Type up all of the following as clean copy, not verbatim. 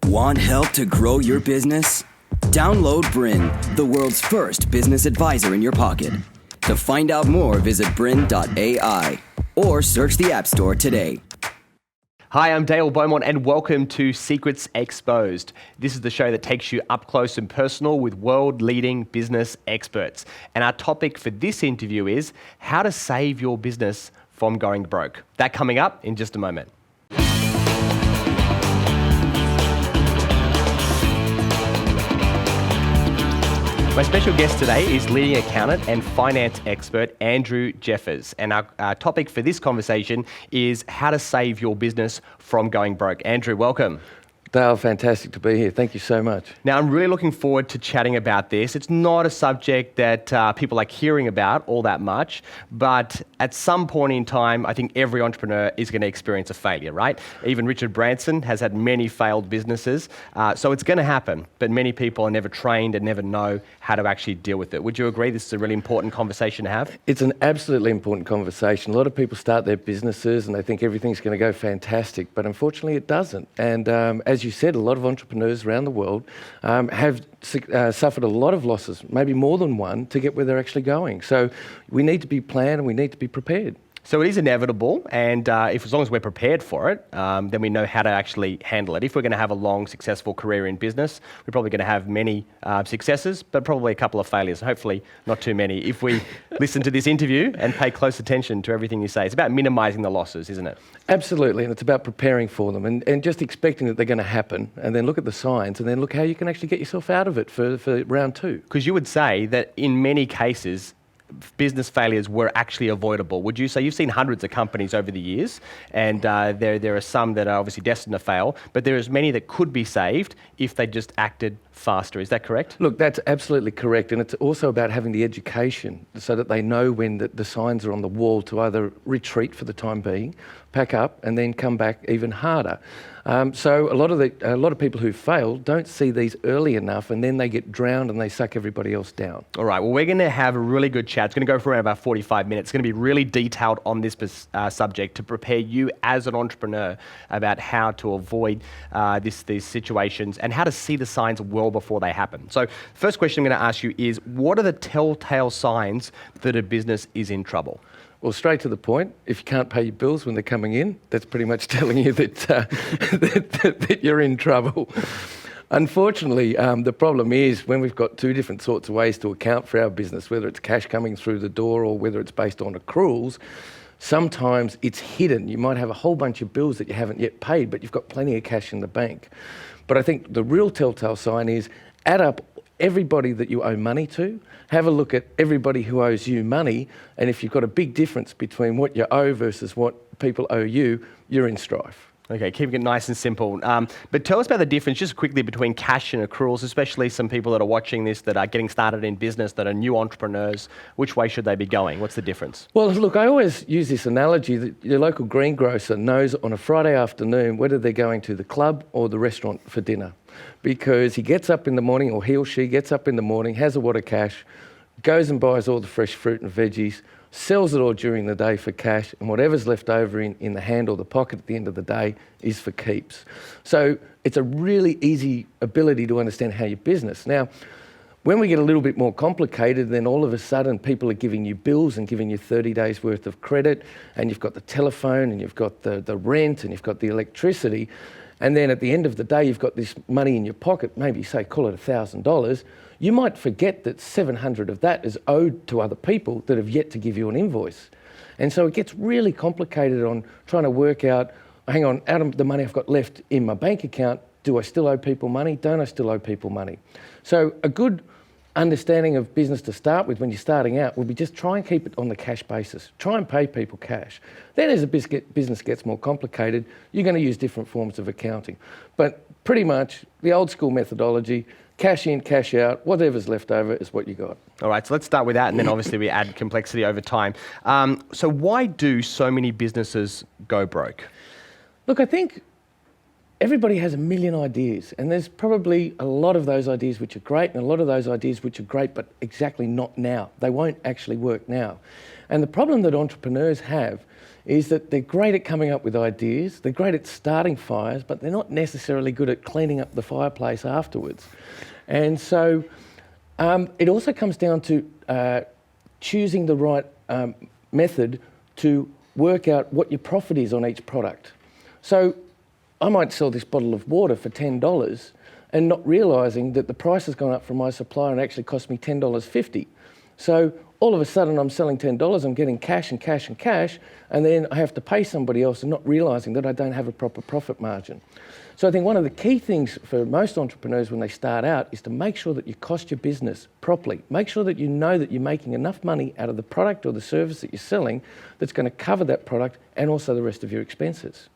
Want help to grow your business? Download BRiN, the world's first business advisor in your pocket. To find out more, visit BRiN.ai or search the App Store today. Hi, I'm Beaumont and welcome to Secrets Exposed. This is the show that takes you up close and personal with world-leading business experts. And our topic for this interview is how to save your business from going broke. That coming up in just a moment. My special guest today is leading accountant and finance expert Andrew Jeffers. And our topic for this conversation is how to save your business from going broke. Andrew, welcome. Dale, fantastic to be here. Thank you so much. Now, I'm really looking forward to chatting about this. It's not a subject that people like hearing about all that much, but at some point in time, I think every entrepreneur is going to experience a failure, right? Even Richard Branson has had many failed businesses, so it's going to happen, but many people are never trained and never know how to actually deal with it. Would you agree this is a really important conversation to have? It's an absolutely important conversation. A lot of people start their businesses and they think everything's going to go fantastic, but unfortunately it doesn't. And as you said, a lot of entrepreneurs around the world have suffered a lot of losses, maybe more than one, to get where they're actually going. So we need to be planned and we need to be prepared. So it is inevitable, and as long as we're prepared for it, then we know how to actually handle it. If we're going to have a long, successful career in business, we're probably going to have many successes, but probably a couple of failures. Hopefully not too many. If we listen to this interview and pay close attention to everything you say, it's about minimising the losses, isn't it? Absolutely, and it's about preparing for them and just expecting that they're going to happen, and then look at the signs, and then look how you can actually get yourself out of it for round two. Because you would say that in many cases, business failures were actually avoidable. Would you say you've seen hundreds of companies over the years, and there are some that are obviously destined to fail, but there is many that could be saved if they just acted faster. Is that correct? Look, that's absolutely correct, and it's also about having the education so that they know when the signs are on the wall to either retreat for the time being, pack up, and then come back even harder. So a lot of people who fail don't see these early enough, and then they get drowned and they suck everybody else down. All right, well, we're going to have a really good chat. It's going to go for around about 45 minutes. It's going to be really detailed on this subject to prepare you as an entrepreneur about how to avoid these situations and how to see the signs well before they happen. So first question I'm going to ask you is, what are the telltale signs that a business is in trouble? Well, straight to the point, if you can't pay your bills when they're coming in, that's pretty much telling you that, that you're in trouble. Unfortunately, the problem is when we've got two different sorts of ways to account for our business, whether it's cash coming through the door or whether it's based on accruals, sometimes it's hidden. You might have a whole bunch of bills that you haven't yet paid, but you've got plenty of cash in the bank. But I think the real telltale sign is add up everybody that you owe money to, have a look at everybody who owes you money, and if you've got a big difference between what you owe versus what people owe you, you're in strife. Okay, keeping it nice and simple. But tell us about the difference just quickly between cash and accruals, especially some people that are watching this that are getting started in business, that are new entrepreneurs. Which way should they be going? What's the difference? Well, look, I always use this analogy that your local greengrocer knows on a Friday afternoon whether they're going to the club or the restaurant for dinner. Because he gets up in the morning, or he or she gets up in the morning, has a wad of cash, goes and buys all the fresh fruit and veggies, sells it all during the day for cash, and whatever's left over in the hand or the pocket at the end of the day is for keeps. So it's a really easy ability to understand how your business. Now, when we get a little bit more complicated, then all of a sudden people are giving you bills and giving you 30 days worth of credit, and you've got the telephone, and you've got the rent, and you've got the electricity. And then at the end of the day, you've got this money in your pocket, maybe say, call it $1,000. You might forget that 700 of that is owed to other people that have yet to give you an invoice. And so it gets really complicated on trying to work out, hang on, out of the money I've got left in my bank account, do I still owe people money? Don't I still owe people money? So a good understanding of business to start with when you're starting out would be just try and keep it on the cash basis. Try and pay people cash. Then as a business gets more complicated, you're going to use different forms of accounting. But pretty much the old school methodology, cash in, cash out, whatever's left over is what you got. All right, so let's start with that, and then obviously we add complexity over time. So why do so many businesses go broke? Look, I think everybody has a million ideas, and there's probably a lot of those ideas which are great and a lot of those ideas which are great, but exactly not now. They won't actually work now. And the problem that entrepreneurs have is that they're great at coming up with ideas, they're great at starting fires, but they're not necessarily good at cleaning up the fireplace afterwards. And so it also comes down to choosing the right method to work out what your profit is on each product. So I might sell this bottle of water for $10 and not realising that the price has gone up from my supplier and actually cost me $10.50. So all of a sudden I'm selling $10, I'm getting cash and cash and cash, and then I have to pay somebody else and not realising that I don't have a proper profit margin. So I think one of the key things for most entrepreneurs when they start out is to make sure that you cost your business properly. Make sure that you know that you're making enough money out of the product or the service that you're selling that's going to cover that product and also the rest of your expenses.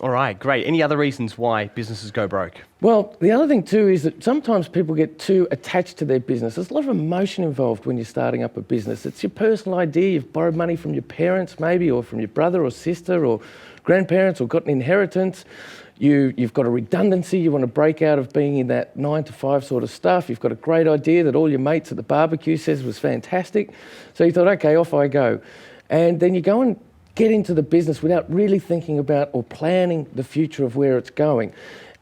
All right, great. Any other reasons why businesses go broke? Well, the other thing too is that sometimes people get too attached to their business. There's a lot of emotion involved when you're starting up a business. It's your personal idea. You've borrowed money from your parents maybe, or from your brother or sister or grandparents, or got an inheritance. You've got a redundancy. You want to break out of being in that 9 to 5 sort of stuff. You've got a great idea that all your mates at the barbecue says was fantastic. So you thought, okay, off I go. And then you go and get into the business without really thinking about or planning the future of where it's going.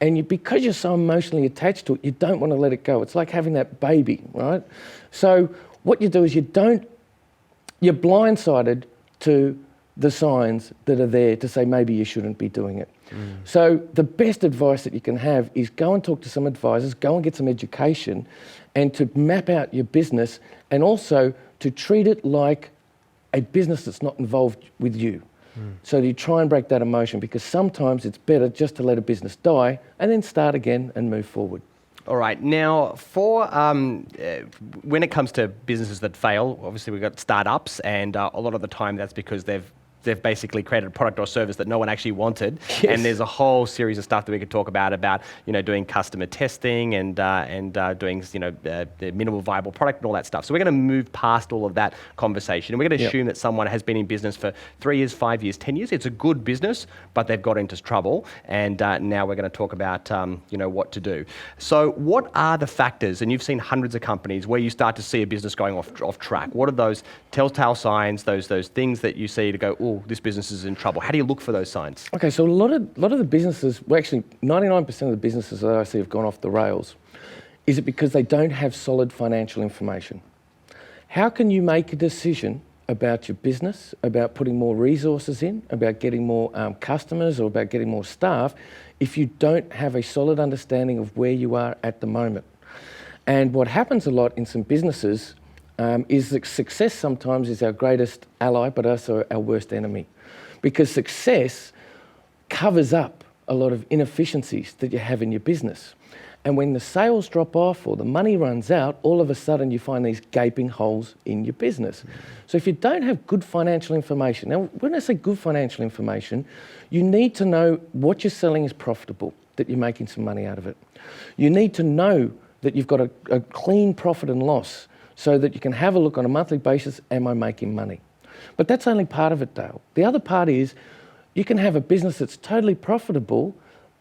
And because you're so emotionally attached to it, you don't want to let it go. It's like having that baby, right? So what you do is you're blindsided to the signs that are there to say maybe you shouldn't be doing it. So the best advice that you can have is go and talk to some advisors, go and get some education, and to map out your business, and also to treat it like a business that's not involved with you. So you try and break that emotion, because sometimes it's better just to let a business die and then start again and move forward. All right. Now, for when it comes to businesses that fail, obviously we've got startups, and a lot of the time that's because they've basically created a product or service that no one actually wanted. Yes. And there's a whole series of stuff that we could talk about doing customer testing and doing the minimal viable product and all that stuff. So we're going to move past all of that conversation, and we're going to assume that someone has been in business for 3 years, 5 years, 10 years. It's a good business, but they've got into trouble, and now we're going to talk about what to do. So what are the factors? And you've seen hundreds of companies where you start to see a business going off track. What are those telltale signs? Those things that you see to go, oh, this business is in trouble. How do you look for those signs? Okay, so a lot of the businesses, well, actually 99% of the businesses that I see have gone off the rails. Is it because they don't have solid financial information? How can you make a decision about your business, about putting more resources in, about getting more customers, or about getting more staff, if you don't have a solid understanding of where you are at the moment? And what happens a lot in some businesses is that success sometimes is our greatest ally, but also our worst enemy. Because success covers up a lot of inefficiencies that you have in your business. And when the sales drop off or the money runs out, all of a sudden you find these gaping holes in your business. So if you don't have good financial information, now when I say good financial information, you need to know what you're selling is profitable, that you're making some money out of it. You need to know that you've got a clean profit and loss, so that you can have a look on a monthly basis, am I making money? But that's only part of it, Dale. The other part is you can have a business that's totally profitable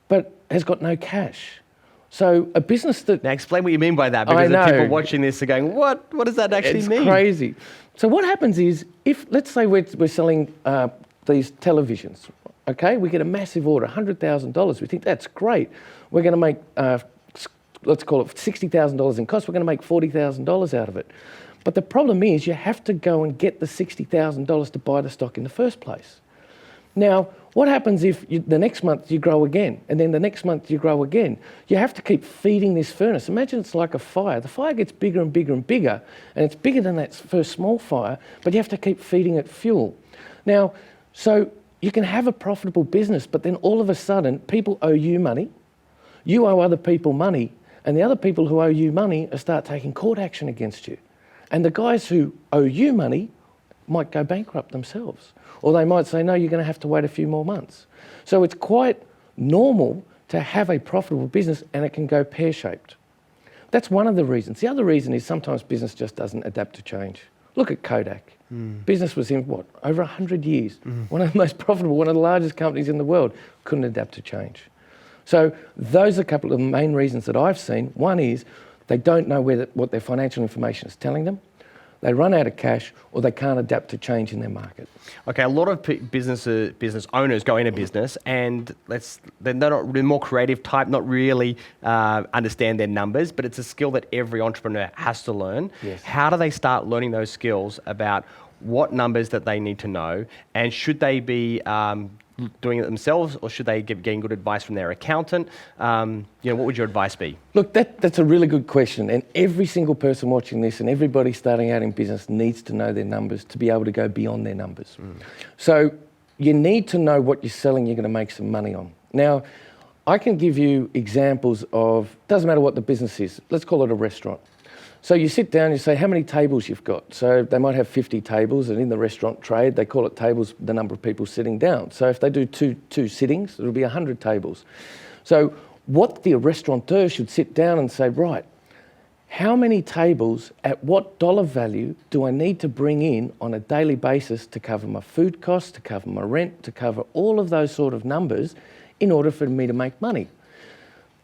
but has got no cash. So a business that... Now explain what you mean by that, because the people watching this are going, what does that actually mean? It's crazy. So what happens is, if, let's say we're selling these televisions, okay? We get a massive order, $100,000. We think that's great. We're going to make... let's call it $60,000 in cost, we're going to make $40,000 out of it. But the problem is you have to go and get the $60,000 to buy the stock in the first place. Now, what happens if the next month you grow again, and then the next month you grow again? You have to keep feeding this furnace. Imagine it's like a fire. The fire gets bigger and bigger and bigger, and it's bigger than that first small fire, but you have to keep feeding it fuel. Now, so you can have a profitable business, but then all of a sudden people owe you money, you owe other people money, and the other people who owe you money start taking court action against you. And the guys who owe you money might go bankrupt themselves. Or they might say, no, you're going to have to wait a few more months. So it's quite normal to have a profitable business, and it can go pear-shaped. That's one of the reasons. The other reason is sometimes business just doesn't adapt to change. Look at Kodak. Business was in, over 100 years. One of the most profitable, one of the largest companies in the world, couldn't adapt to change. So those are a couple of the main reasons that I've seen. One is they don't know what their financial information is telling them. they run out of cash, or they can't adapt to change in their market. Okay, a lot of business owners go into business and they're more creative type, not really understand their numbers, but it's a skill that every entrepreneur has to learn. Yes. How do they start learning those skills about what numbers that they need to know, and should they be doing it themselves, or should they getting good advice from their accountant? What would your advice be? Look, that's a really good question, and every single person watching this and everybody starting out in business needs to know their numbers to be able to go beyond their numbers. So you need to know what you're selling you're going to make some money on. Now, I can give you examples of, doesn't matter what the business is, let's call it a restaurant. So you sit down, you say how many tables you've got. So they might have 50 tables, and in the restaurant trade, they call it tables, the number of people sitting down. So if they do two sittings, it'll be 100 tables. So what the restaurateur should sit down and say, right, how many tables at what dollar value do I need to bring in on a daily basis to cover my food costs, to cover my rent, to cover all of those sort of numbers in order for me to make money?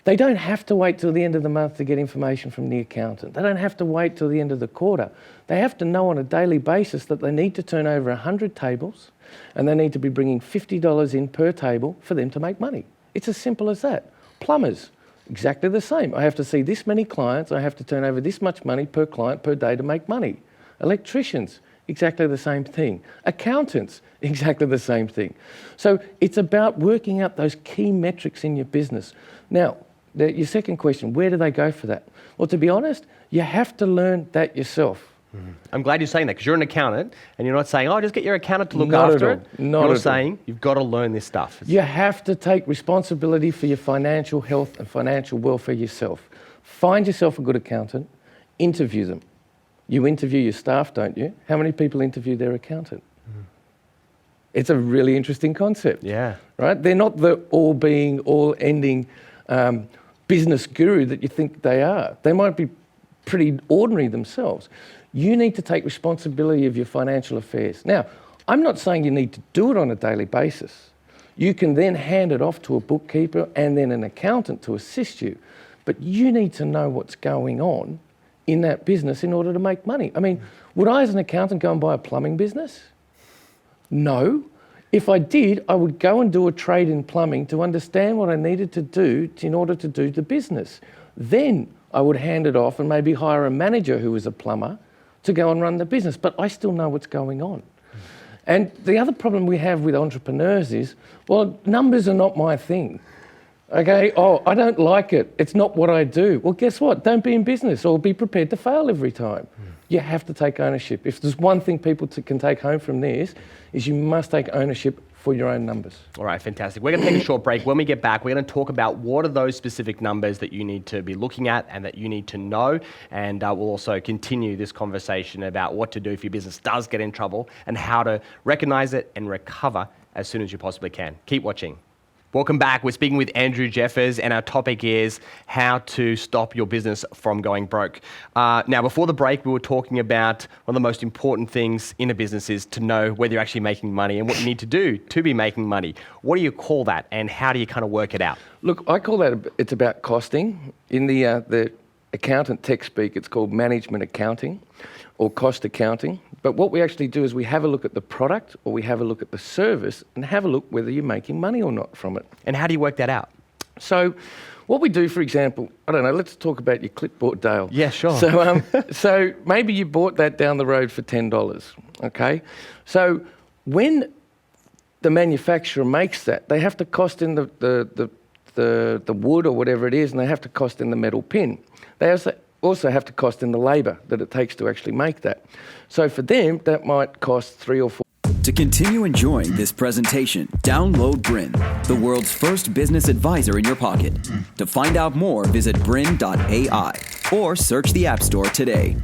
They don't have to wait till the end of the month to get information from the accountant. They don't have to wait till the end of the quarter. They have to know on a daily basis that they need to turn over 100 tables and they need to be bringing $50 in per table for them to make money. It's as simple as that. Plumbers, exactly the same. I have to see this many clients. I have to turn over this much money per client per day to make money. Electricians, exactly the same thing. Accountants, exactly the same thing. So it's about working out those key metrics in your business. Now, your second question, where do they go for that? Well, to be honest, you have to learn that yourself. I'm glad you're saying that, because you're an accountant and you're not saying, oh, just get your accountant to look Not after at all. it. Not You're at saying you've got to learn this stuff. You have to take responsibility for your financial health and financial welfare yourself. Find yourself a good accountant, interview them. You interview your staff, don't you? How many people interview their accountant? It's a really interesting concept. Yeah. Right? They're not the all-being, all-ending business guru that you think they are. They might be pretty ordinary themselves. You need to take responsibility of your financial affairs. Now, I'm not saying you need to do it on a daily basis. You can then hand it off to a bookkeeper and then an accountant to assist you. But you need to know what's going on in that business in order to make money. I mean, would I as an accountant go and buy a plumbing business? No. If I did, I would go and do a trade in plumbing to understand what I needed to do in order to do the business. Then I would hand it off and maybe hire a manager who is a plumber to go and run the business. But I still know what's going on. And the other problem we have with entrepreneurs is, well, numbers are not my thing. Okay, oh, I don't like it. It's not what I do. Well, guess what? Don't be in business or be prepared to fail every time. You have to take ownership. If there's one thing people can take home from this, is you must take ownership for your own numbers. All right, fantastic. We're going to take a short break. When we get back, we're going to talk about what are those specific numbers that you need to be looking at and that you need to know. And we'll also continue this conversation about what to do if your business does get in trouble and how to recognize it and recover as soon as you possibly can. Keep watching. Welcome back. We're speaking with Andrew Jeffers, and our topic is how to stop your business from going broke. Now, before the break, we were talking about one of the most important things in a business is to know whether you're actually making money and what you need to do to be making money. What do you call that, and how do you kind of work it out? Look, I call that, it's about costing. In the accountant tech speak, it's called management accounting or cost accounting. But what we actually do is we have a look at the product or we have a look at the service and have a look whether you're making money or not from it. And how do you work that out? So what we do, for example, I don't know, let's talk about your clipboard, Dale. Yeah, sure. So maybe you bought that down the road for $10, okay? So when the manufacturer makes that, they have to cost in the wood or whatever it is, and they have to cost in the metal pin. They also have to cost in the labour that it takes to actually make that. So for them, that might cost $3 or $4. To continue enjoying this presentation, download BRiN, the world's first business advisor in your pocket. To find out more, visit BRiN.ai or search the App Store today.